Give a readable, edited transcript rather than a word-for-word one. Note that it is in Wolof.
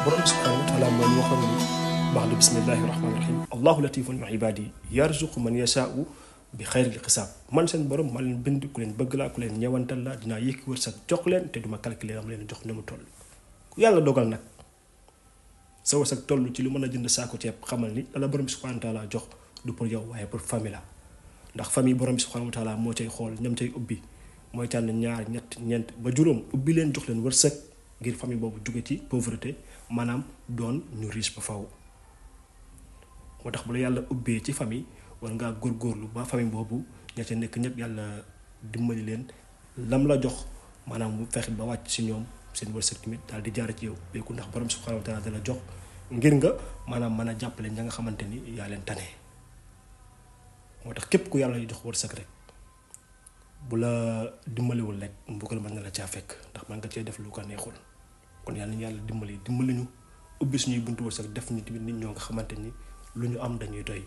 borom bi subhanahu wa taala moo ñu waxoon ni ba'da bismillahi rahmani rahim allahu latifun bi ibadi yarzuqu man yashaa'u bi xayril xisaab man seen borom ma leen bind ku leen bëgg laa ku leen ñewantal la dinaa yëkki wërsëg jox leen te duma calculer am leen jox ne mu toll ku yàlla dogal nag sa wërsëg toll ci lu mën a jënd saako ceeb xamal ni la borom bi subhanahu wa taala jox du pour yow waaye pour famille la ndax famille borom bi subhanahu wa taala moo cay xool ñam cay ubbi mooy tànn ñaar ñett ñeent ba juróom ubbi leen jox leen wërsëg ngir famille boobu jóge ci pauvreté maanaam doon ñu riche ba faw moo tax bu la yàlla ubbee ci famille war ngaa góorgóorlu ba famille boobu ña ca nekk ñëpp yàlla dimbali leen lam la jox maanaam mu fexe ba wàcc si ñoom seen wërsëg tamit daal di jaar ci yow béyku ndax borom subhanahu wa taala dala jox ngir nga maanaam mën a jàppale ña nga xamante ni yaa leen tane moo tax képp ku yàlla jox wërsëg rek bu la dimbaliwul rek mbugal mën na la caa fekk ndax man nga cee def lu ko neexul kon yàlla ñu yàlla dimbali ñu ubbi suñuy buntu wërsëg def ñu tamit nit ñoo nga xamante ni lu ñu am dañuy doy